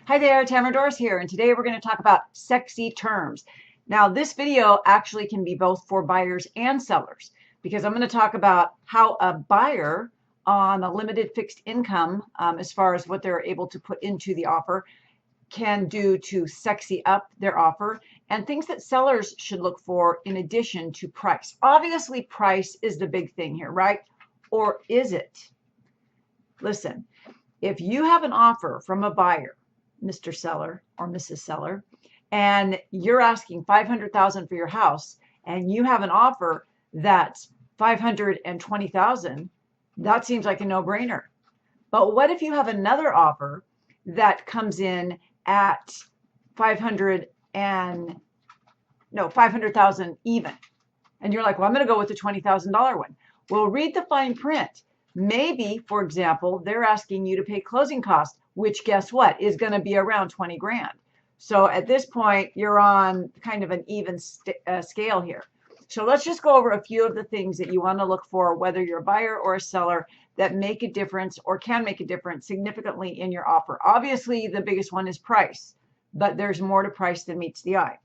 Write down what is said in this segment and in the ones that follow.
Hi there, Tamara Dorris here, and today we're going to talk about sexy terms. Now, this video actually can be both for buyers and sellers because I'm going to talk about how a buyer on a limited fixed income, as far as what they're able to put into the offer, can do to sexy up their offer, and things that sellers should look for in addition to price. Obviously, price is the big thing here, right? Or is it? Listen, if you have an offer from a buyer, Mr. Seller or Mrs. Seller, and you're asking $500,000 for your house, and you have an offer that's $520,000, that seems like a no-brainer. But what if you have another offer that comes in at 500,000 even, and you're like, well, I'm going to go with the $20,000 one. Well, read the fine print. Maybe, for example, they're asking you to pay closing costs, which guess what, is going to be around 20 grand. So at this point, you're on kind of an even scale here. So let's just go over a few of the things that you want to look for, whether you're a buyer or a seller, that make a difference or can make a difference significantly in your offer. Obviously, the biggest one is price, but there's more to price than meets the eye.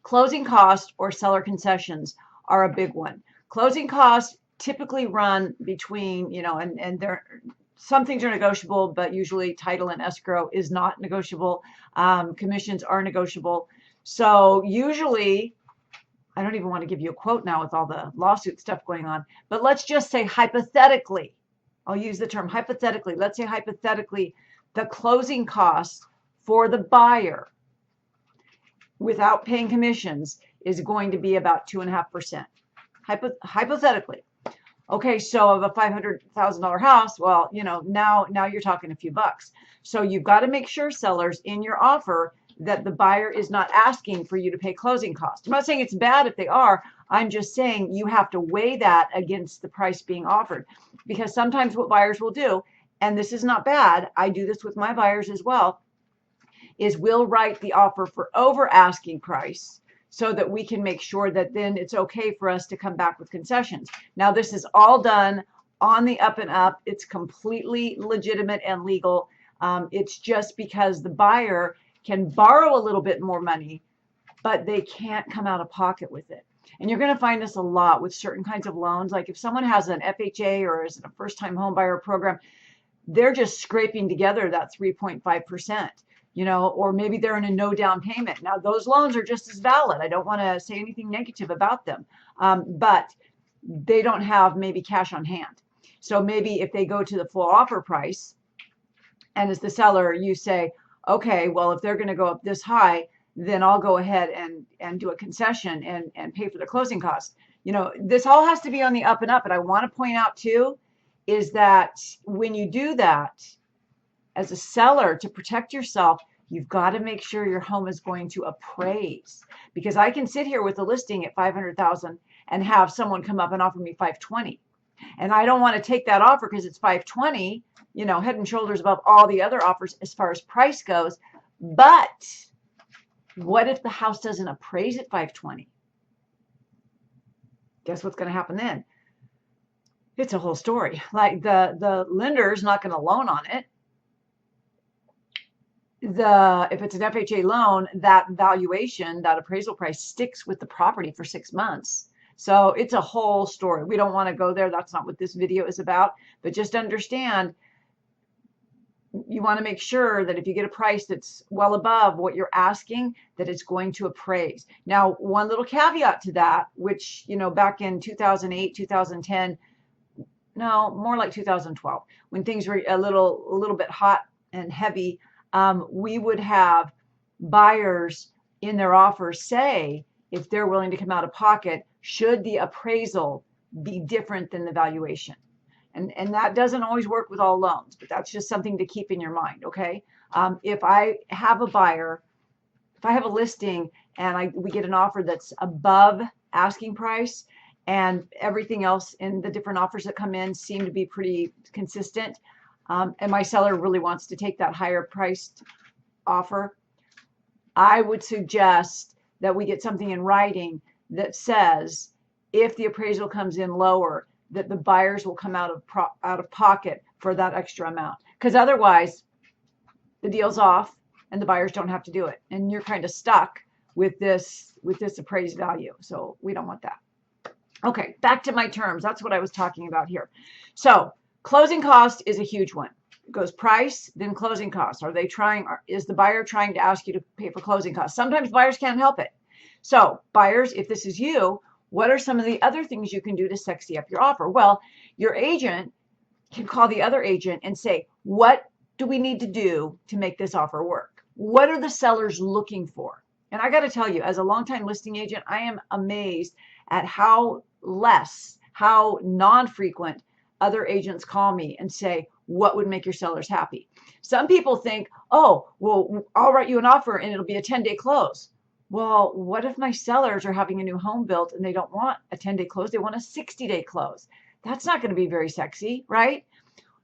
Closing costs or seller concessions are a big one. Closing costs typically run between, and they're, some things are negotiable, but usually title and escrow is not negotiable. Commissions are negotiable. So usually, I don't even want to give you a quote now with all the lawsuit stuff going on, but let's just say hypothetically, I'll use the term hypothetically. Let's say hypothetically, the closing costs for the buyer without paying commissions is going to be about 2.5%. Hypothetically. Okay, so of a $500,000 house, well, now you're talking a few bucks. So you've got to make sure, sellers, in your offer that the buyer is not asking for you to pay closing costs. I'm not saying it's bad if they are. I'm just saying you have to weigh that against the price being offered, because sometimes what buyers will do, and this is not bad, I do this with my buyers as well, is we'll write the offer for over asking price, so that we can make sure that then it's okay for us to come back with concessions. Now, this is all done on the up and up. It's completely legitimate and legal. It's just because the buyer can borrow a little bit more money, but they can't come out of pocket with it. And you're going to find this a lot with certain kinds of loans. Like if someone has an FHA or is in a first-time home buyer program, they're just scraping together that 3.5%. Or maybe they're in a no down payment. Now, those loans are just as valid. I don't want to say anything negative about them, but they don't have maybe cash on hand. So maybe if they go to the full offer price, and as the seller, you say, okay, well, if they're going to go up this high, then I'll go ahead and do a concession and pay for the closing costs. This all has to be on the up and up. And I want to point out, too, is that when you do that, as a seller, to protect yourself, you've got to make sure your home is going to appraise. Because I can sit here with a listing at $500,000 and have someone come up and offer me $520,000. And I don't want to take that offer because it's $520,000, head and shoulders above all the other offers as far as price goes. But what if the house doesn't appraise at $520,000? Guess what's going to happen then? It's a whole story. Like the lender's not going to loan on it. If it's an FHA loan, that valuation, that appraisal price sticks with the property for 6 months. So it's a whole story. We don't want to go there. That's not what this video is about. But just understand, you want to make sure that if you get a price that's well above what you're asking, that it's going to appraise. Now, one little caveat to that, which, back in 2008, 2010, no, more like 2012, when things were a little bit hot and heavy, we would have buyers in their offers say if they're willing to come out of pocket, should the appraisal be different than the valuation. And that doesn't always work with all loans, but that's just something to keep in your mind, okay? If I have a buyer, if I have a listing and we get an offer that's above asking price, and everything else in the different offers that come in seem to be pretty consistent, and my seller really wants to take that higher priced offer, I would suggest that we get something in writing that says if the appraisal comes in lower, that the buyers will come out of pocket for that extra amount. Because otherwise, the deal's off and the buyers don't have to do it. And you're kind of stuck with this appraised value. So we don't want that. Okay, back to my terms. That's what I was talking about here. So closing cost is a huge one. It goes price, then closing costs. Is the buyer trying to ask you to pay for closing costs? Sometimes buyers can't help it. So buyers, if this is you, what are some of the other things you can do to sexy up your offer? Well, your agent can call the other agent and say, what do we need to do to make this offer work? What are the sellers looking for? And I got to tell you, as a longtime listing agent, I am amazed at how non-frequent other agents call me and say, what would make your sellers happy? Some people think, oh, well, I'll write you an offer and it'll be a 10-day close. Well, what if my sellers are having a new home built and they don't want a 10-day close? They want a 60-day close. That's not going to be very sexy, right?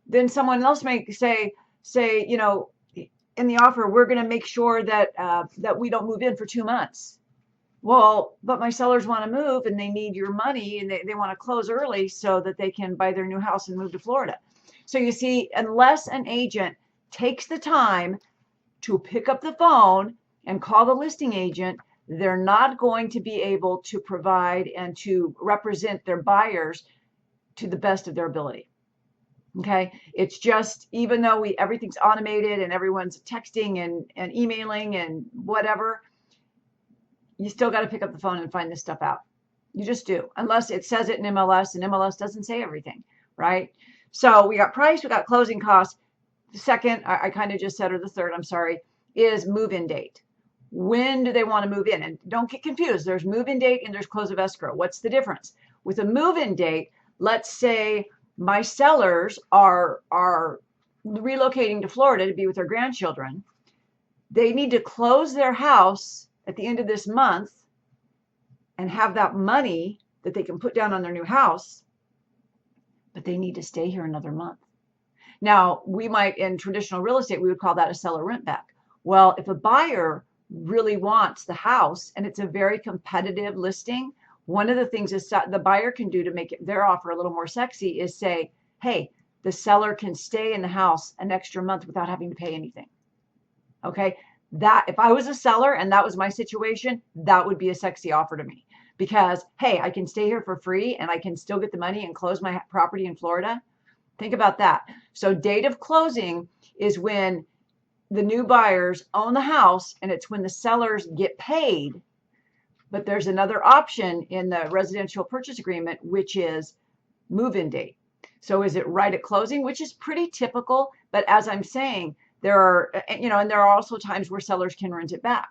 Then someone else may say, you know, in the offer, we're going to make sure that we don't move in for 2 months. Well, but my sellers want to move and they need your money and they want to close early so that they can buy their new house and move to Florida. So you see, unless an agent takes the time to pick up the phone and call the listing agent, they're not going to be able to provide and to represent their buyers to the best of their ability. Okay, it's just, even though everything's automated and everyone's texting and emailing and whatever, you still got to pick up the phone and find this stuff out. You just do, unless it says it in MLS, and MLS doesn't say everything, right? So we got price, we got closing costs. The second, I kind of just said, or the third, I'm sorry, is move-in date. When do they want to move in? And don't get confused. There's move-in date and there's close of escrow. What's the difference? With a move-in date, let's say my sellers are relocating to Florida to be with their grandchildren. They need to close their house at the end of this month and have that money that they can put down on their new house, but they need to stay here another month. Now, we might, in traditional real estate, we would call that a seller rent back. Well, if a buyer really wants the house and it's a very competitive listing, one of the things is the buyer can do to make their offer a little more sexy is say, hey, the seller can stay in the house an extra month without having to pay anything. Okay, that if I was a seller and that was my situation, that would be a sexy offer to me, because, hey, I can stay here for free and I can still get the money and close my property in Florida. Think about that. So date of closing is when the new buyers own the house, and it's when the sellers get paid. But there's another option in the residential purchase agreement, which is move-in date. So is it right at closing, which is pretty typical. But as I'm saying, there are, and there are also times where sellers can rent it back.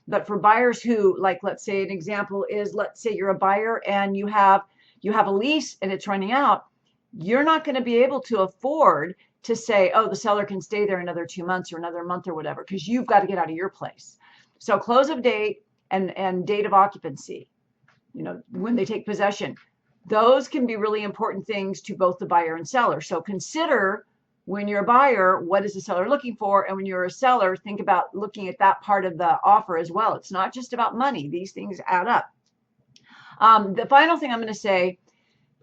But for buyers who, like, let's say an example is, let's say you're a buyer and you have a lease and it's running out, you're not going to be able to afford to say, oh, the seller can stay there another 2 months or another month or whatever, because you've got to get out of your place. So close of date and date of occupancy, when they take possession, those can be really important things to both the buyer and seller. So consider, when you're a buyer, what is the seller looking for? And when you're a seller, think about looking at that part of the offer as well. It's not just about money. These things add up. The final thing I'm going to say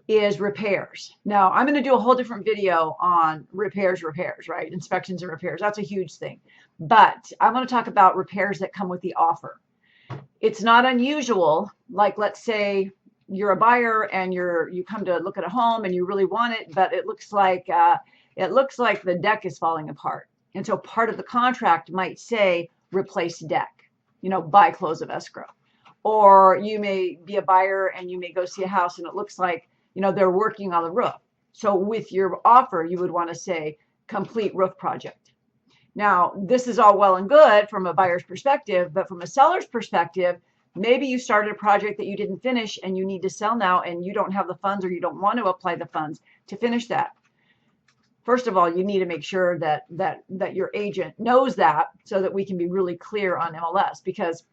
is repairs. Now, I'm going to do a whole different video on repairs, right? Inspections and repairs. That's a huge thing. But I want to talk about repairs that come with the offer. It's not unusual. Like, let's say you're a buyer and you come to look at a home and you really want it, but it looks like the deck is falling apart. And so part of the contract might say replace deck, by close of escrow. Or you may be a buyer and you may go see a house and it looks like they're working on the roof. So with your offer, you would want to say complete roof project. Now, this is all well and good from a buyer's perspective, but from a seller's perspective, maybe you started a project that you didn't finish and you need to sell now and you don't have the funds, or you don't want to apply the funds to finish that. First of all, you need to make sure that your agent knows that, so that we can be really clear on MLS, because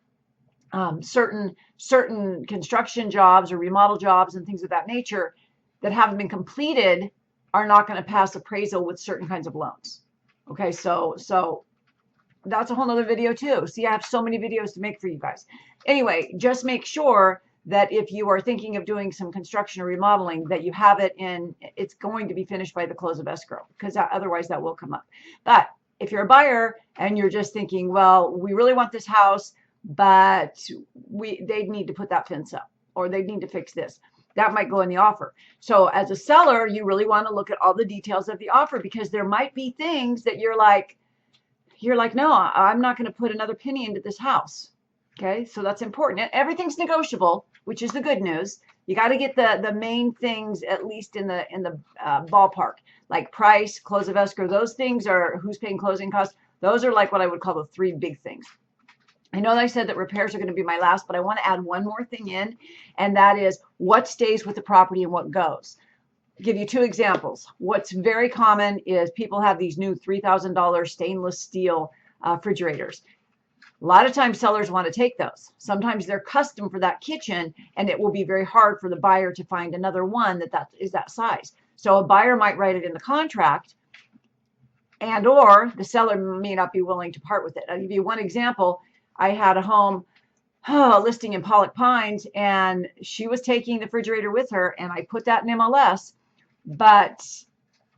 certain construction jobs or remodel jobs and things of that nature that haven't been completed are not going to pass appraisal with certain kinds of loans. Okay, so that's a whole nother video too. See, I have so many videos to make for you guys. Anyway, just make sure that if you are thinking of doing some construction or remodeling, that you have it in, it's going to be finished by the close of escrow, because otherwise that will come up. But If you're a buyer and you're just thinking, well, we really want this house, but they need to put that fence up, or they need to fix this, that might go in the offer. So as a seller, you really want to look at all the details of the offer, because there might be things that you're like, no, I'm not going to put another penny into this house. Okay, so that's important. Everything's negotiable, which is the good news. You got to get the main things at least in the ballpark, like price, close of escrow. Those things are who's paying closing costs. Those are like what I would call the three big things. I know that I said that repairs are going to be my last, but I want to add one more thing in, and that is what stays with the property and what goes. I'll give you two examples. What's very common is people have these new $3,000 stainless steel refrigerators. A lot of times sellers want to take those. Sometimes they're custom for that kitchen, and it will be very hard for the buyer to find another one that is that size. So a buyer might write it in the contract, and or the seller may not be willing to part with it. I'll give you one example. I had a home listing in Pollock Pines, and she was taking the refrigerator with her, and I put that in MLS, but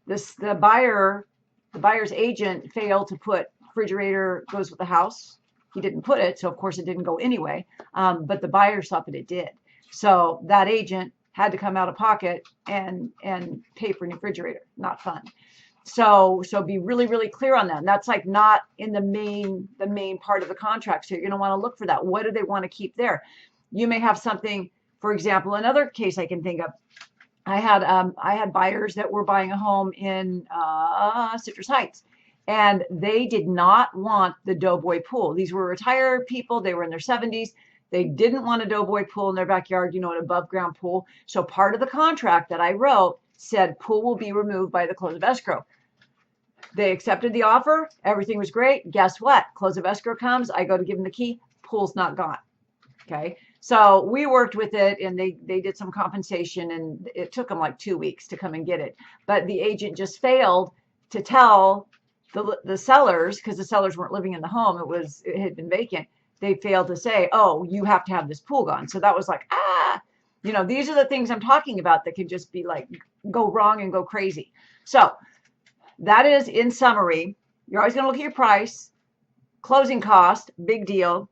the buyer's agent failed to put refrigerator goes with the house. He didn't put it, so of course it didn't go anyway, but the buyer thought that it did. So that agent had to come out of pocket and pay for a refrigerator. Not fun. So be really, really clear on that. And that's like not in the main part of the contract. So you're going to want to look for that. What do they want to keep there? You may have something, for example, another case I can think of. I had buyers that were buying a home in Citrus Heights, and they did not want the Doughboy pool. These were retired people. They were in their 70s. They didn't want a Doughboy pool in their backyard, an above ground pool. So part of the contract that I wrote said pool will be removed by the close of escrow. They accepted the offer. Everything was great. Guess what? Close of escrow comes. I go to give them the key. Pool's not gone. Okay. So we worked with it, and they did some compensation, and it took them like 2 weeks to come and get it. But the agent just failed to tell the sellers, because the sellers weren't living in the home. It had been vacant. They failed to say, oh, you have to have this pool gone. So that was like, these are the things I'm talking about that can just be like, go wrong and go crazy. So that is, in summary, you're always going to look at your price, closing cost, big deal,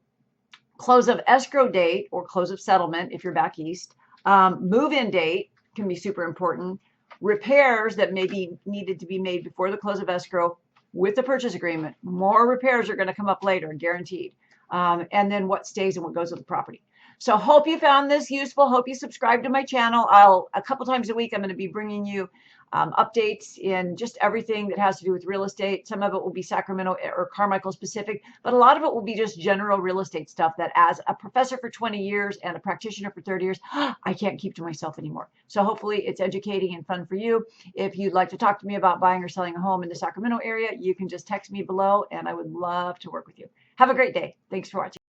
close of escrow date or close of settlement if you're back east, move-in date can be super important, repairs that may be needed to be made before the close of escrow with the purchase agreement. More repairs are going to come up later, guaranteed. And then what stays and what goes with the property. So hope you found this useful. Hope you subscribe to my channel. A couple times a week, I'm going to be bringing you updates in just everything that has to do with real estate. Some of it will be Sacramento or Carmichael specific, but a lot of it will be just general real estate stuff that, as a professor for 20 years and a practitioner for 30 years, I can't keep to myself anymore. So hopefully it's educating and fun for you. If you'd like to talk to me about buying or selling a home in the Sacramento area, you can just text me below, and I would love to work with you. Have a great day. Thanks for watching.